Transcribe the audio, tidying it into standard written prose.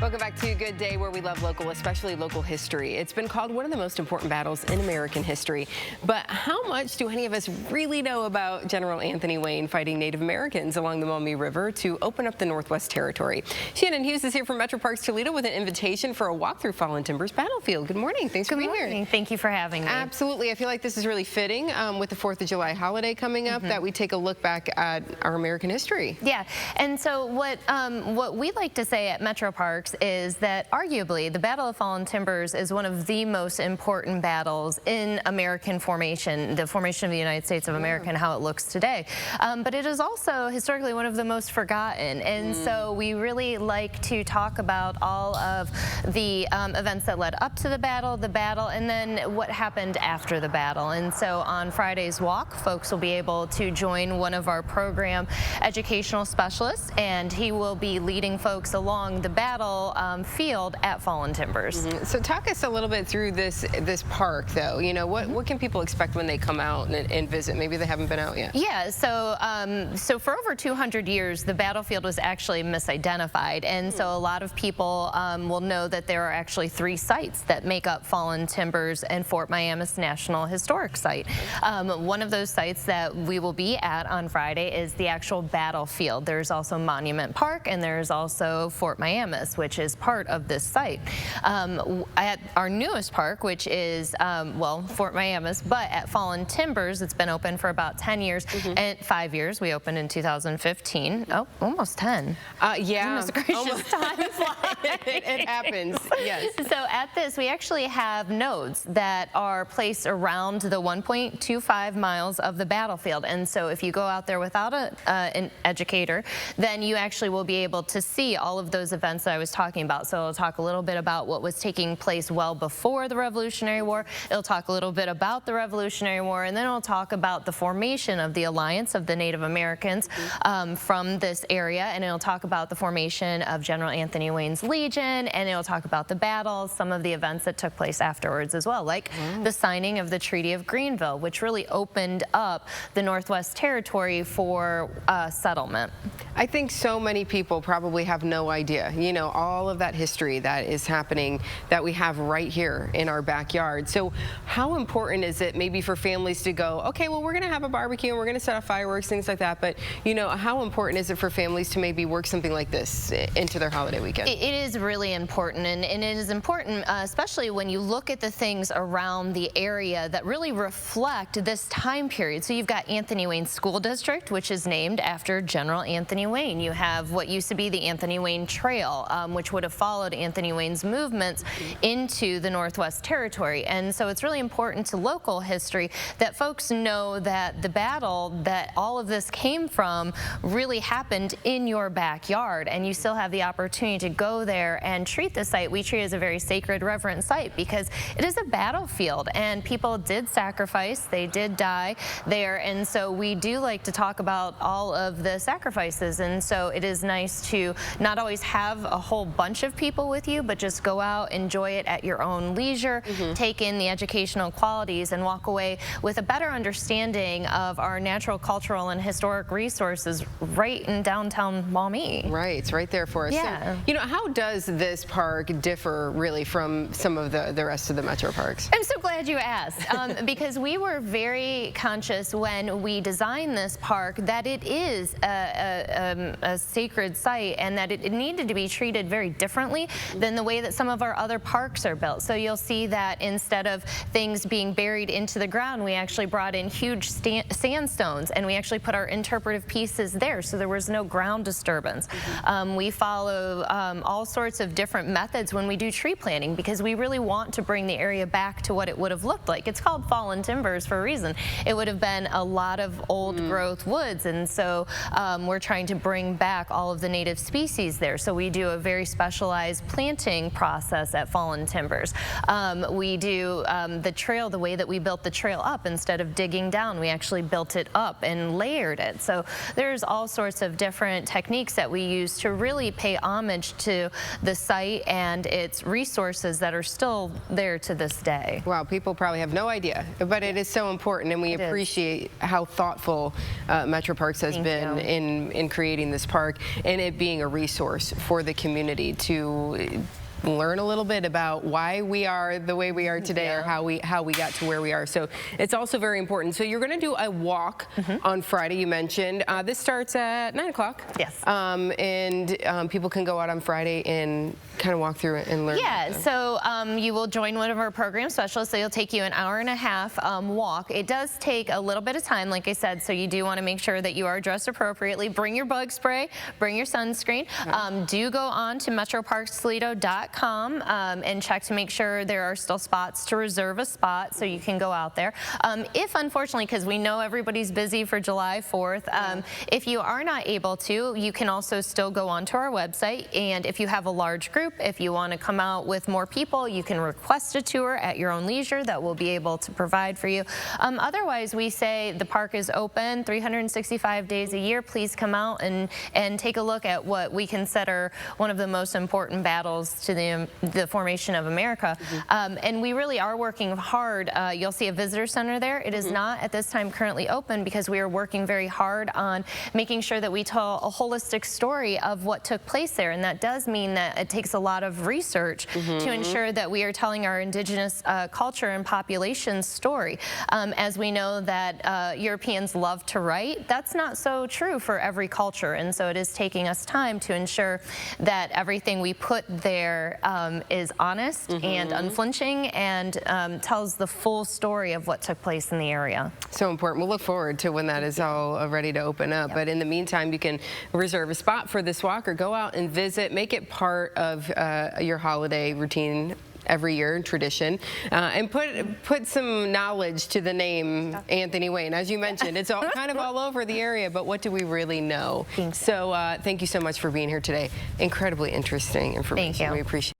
Welcome back to Good Day, where we love local, especially local history. It's been called one of the most important battles in American history. But how much do any of us really know about General Anthony Wayne fighting Native Americans along the Maumee River to open up the Northwest Territory? Shannon Hughes is here from Metroparks Toledo with an invitation for a walk through Fallen Timbers battlefield. Good morning. Thanks for being here. Thank you for having me. Absolutely. I feel like this is really fitting with the 4th of July holiday coming up, that we take a look back at our American history. Yeah, and so what we like to say at Metroparks is that arguably the Battle of Fallen Timbers is one of the most important battles in American formation, the formation of the United States of America and how it looks today. But it is also historically one of the most forgotten, and so we really like to talk about all of the events that led up to the battle, and then what happened after the battle. And so on Friday's walk, folks will be able to join one of our program educational specialists, and he will be leading folks along the battle field at Fallen Timbers. So talk us a little bit through this park, though. You know, what can people expect when they come out and visit? Maybe they haven't been out yet. Yeah, so for over 200 years, the battlefield was actually misidentified, and so a lot of people will know that there are actually 3 sites that make up Fallen Timbers and Fort Miamis National Historic Site. One of those sites that we will be at on Friday is the actual battlefield. There's also Monument Park, and there's also Fort Miamis, which is part of this site. At our newest park, which is, well, Fort Miamis, but at Fallen Timbers, it's been open for about 10 years, and 5 years. We opened in 2015. Oh, almost 10. Yeah. Goodness gracious, time flies. It happens, yes. So at this, we actually have nodes that are placed around the 1.25 miles of the battlefield. And so if you go out there without an educator, then you actually will be able to see all of those events that I was talking about. So it'll talk a little bit about what was taking place well before the Revolutionary War. It'll talk a little bit about the Revolutionary War, and then it'll talk about the formation of the Alliance of the Native Americans from this area, and it'll talk about the formation of General Anthony Wayne's Legion, and it'll talk about the battles, some of the events that took place afterwards as well, like the signing of the Treaty of Greenville, which really opened up the Northwest Territory for settlement. I think so many people probably have no idea, you know, all of that history that is happening that we have right here in our backyard. So how important is it maybe for families to go, okay, well, we're going to have a barbecue and we're going to set off fireworks, things like that, but, you know, how important is it for families to maybe work something like this into their holiday weekend? It is really important, and it is important, especially when you look at the things around the area that really reflect this time period. So you've got Anthony Wayne School District, which is named after General Anthony Wayne. You have what used to be the Anthony Wayne Trail, which would have followed Anthony Wayne's movements into the Northwest Territory. And so it's really important to local history that folks know that the battle that all of this came from really happened in your backyard, and you still have the opportunity to go there and treat the site. We treat it as a very sacred, reverent site because it is a battlefield, and people did sacrifice, they did die there, and so we do like to talk about all of the sacrifices. And so it is nice to not always have a whole bunch of people with you, but just go out, enjoy it at your own leisure, take in the educational qualities, and walk away with a better understanding of our natural, cultural, and historic resources right in downtown Maumee. Right, it's right there for us. Yeah. So, you know, how does this park differ really from some of the rest of the metro parks? I'm so glad you asked, because we were very conscious when we designed this park that it is a sacred site, and that it needed to be treated very differently than the way that some of our other parks are built. So you'll see that instead of things being buried into the ground, we actually brought in huge sandstones, and we actually put our interpretive pieces there, so there was no ground disturbance. We follow all sorts of different methods when we do tree planting, because we really want to bring the area back to what it would have looked like. It's called Fallen Timbers for a reason. It would have been a lot of old growth woods, and so we're trying to bring back all of the native species there. So we do a very specialized planting process at Fallen Timbers. We do the trail, the way that we built the trail up, instead of digging down, we actually built it up and layered it. So there's all sorts of different techniques that we use to really pay homage to the site and its resources that are still there to this day. Wow, people probably have no idea, but it is so important, and we appreciate how thoughtful Metroparks has been in creating this park and it being a resource for the community. opportunity to learn a little bit about why we are the way we are today, or how we got to where we are. So it's also very important. So you're going to do a walk on Friday, you mentioned. This starts at 9 o'clock. Yes. And people can go out on Friday and kind of walk through it and learn. Yeah, so you will join one of our program specialists. So you'll take you an hour and a half walk. It does take a little bit of time, like I said, so you do want to make sure that you are dressed appropriately. Bring your bug spray, bring your sunscreen. Do go on to metroparkstoledo.com and check to make sure there are still spots to reserve a spot so you can go out there. If unfortunately, because we know everybody's busy for July 4th, if you are not able to, you can also still go onto our website, and if you have a large group, if you want to come out with more people, you can request a tour at your own leisure that we'll be able to provide for you. Otherwise, we say the park is open 365 days a year. Please come out and take a look at what we consider one of the most important battles to the formation of America. And we really are working hard. You'll see a visitor center there. It is not at this time currently open because we are working very hard on making sure that we tell a holistic story of what took place there, and that does mean that it takes a lot of research to ensure that we are telling our indigenous culture and population story. As we know that Europeans love to write, that's not so true for every culture, and so it is taking us time to ensure that everything we put there is honest and unflinching and tells the full story of what took place in the area. So important. We'll look forward to when that is all ready to open up. But in the meantime, you can reserve a spot for this walk or go out and visit. Make it part of your holiday routine every year, tradition, and put some knowledge to the name Anthony Wayne. As you mentioned, it's all kind of all over the area, but what do we really know? So thank you so much for being here today. Incredibly interesting information. Thank you. We appreciate it.